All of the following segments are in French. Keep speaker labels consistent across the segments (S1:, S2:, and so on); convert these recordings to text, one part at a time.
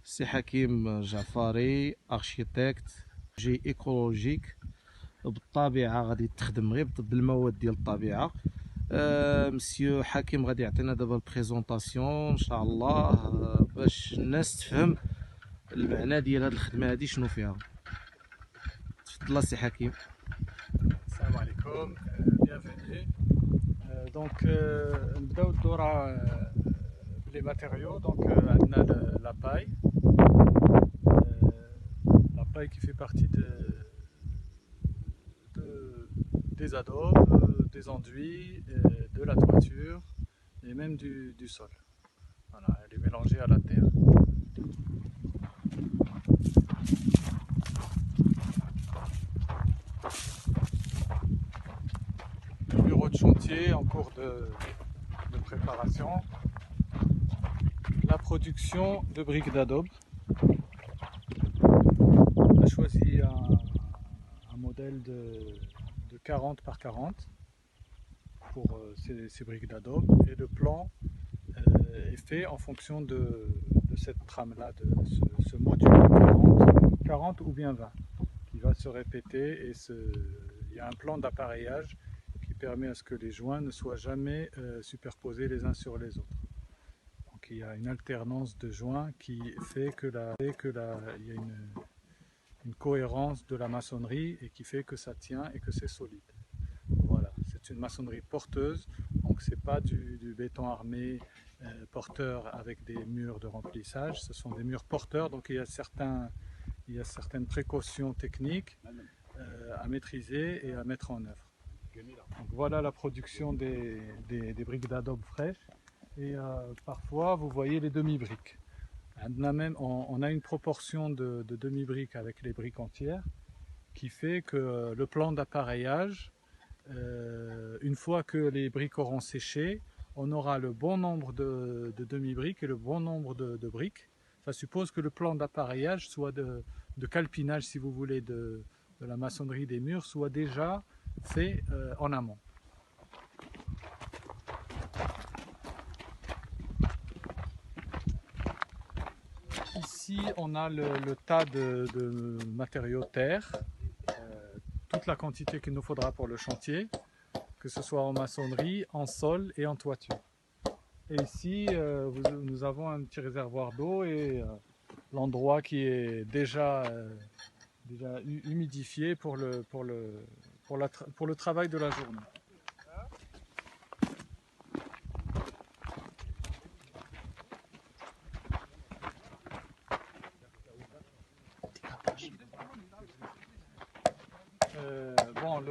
S1: سي حكيم جعفاري ارشيتكت جي ايكولوجيك. بالطبيعه غادي تخدم غير بالمواد ديال الطبيعه. مسيو حكيم غادي يعطينا دابا البريزونطاسيون ان شاء الله باش الناس تفهم المعنى ديال هاد الخدمه هادي شنو فيها. تفضل سي حكيم.
S2: السلام عليكم، bienvenue. Donc نبداو الدورة بلي ماتيريaux. Donc عندنا la paille, la paille qui fait partie des adobes, des enduits, de la toiture et même du sol. Voilà, elle est mélangée à la terre. Le bureau de chantier en cours de préparation. La production de briques d'adobe. On a choisi un modèle de 40 par 40 pour ces briques d'adobe, et le plan est fait en fonction de cette trame là, de ce module de 40 ou bien 20 qui va se répéter, et il y a un plan d'appareillage qui permet à ce que les joints ne soient jamais superposés les uns sur les autres. Donc il y a une alternance de joints qui fait que il y a une cohérence de la maçonnerie, et qui fait que ça tient et que c'est solide. Voilà, c'est une maçonnerie porteuse, donc c'est pas du béton armé porteur avec des murs de remplissage. Ce sont des murs porteurs, donc il y a certaines précautions techniques à maîtriser et à mettre en œuvre. Donc voilà la production des briques d'adobe fraîches. Et parfois vous voyez les demi-briques. On a une proportion de demi-briques avec les briques entières, qui fait que le plan d'appareillage, une fois que les briques auront séché, on aura le bon nombre de demi-briques et le bon nombre de briques. Ça suppose que le plan d'appareillage, soit de calpinage si vous voulez, de la maçonnerie des murs, soit déjà fait en amont. Ici on a le tas de matériaux terre, toute la quantité qu'il nous faudra pour le chantier, que ce soit en maçonnerie, en sol et en toiture. Et ici nous avons un petit réservoir d'eau, et l'endroit qui est déjà humidifié pour le travail de la journée.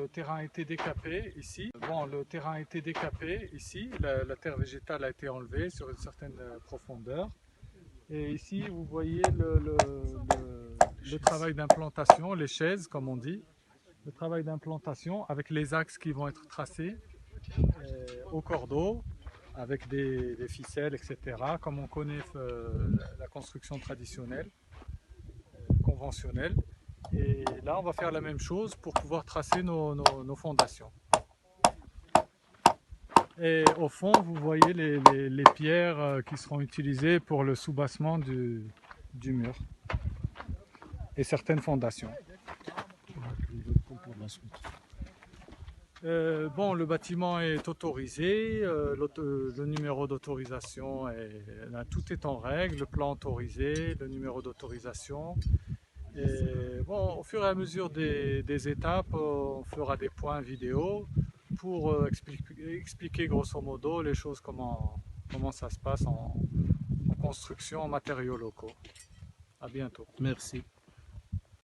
S2: Le terrain a été décapé ici. La terre végétale a été enlevée sur une certaine profondeur. Et ici, vous voyez le travail d'implantation, les chaises comme on dit. Le travail d'implantation avec les axes qui vont être tracés au cordeau, avec des ficelles, etc. Comme on connaît la construction traditionnelle, conventionnelle. Et là, on va faire la même chose pour pouvoir tracer nos fondations. Et au fond, vous voyez les pierres qui seront utilisées pour le soubassement du mur et certaines fondations. Le bâtiment est autorisé, le numéro d'autorisation, tout est en règle, le plan autorisé, le numéro d'autorisation. Et au fur et à mesure des étapes, on fera des points vidéo pour expliquer grosso modo les choses, comment ça se passe en construction en matériaux locaux. À bientôt.
S1: Merci.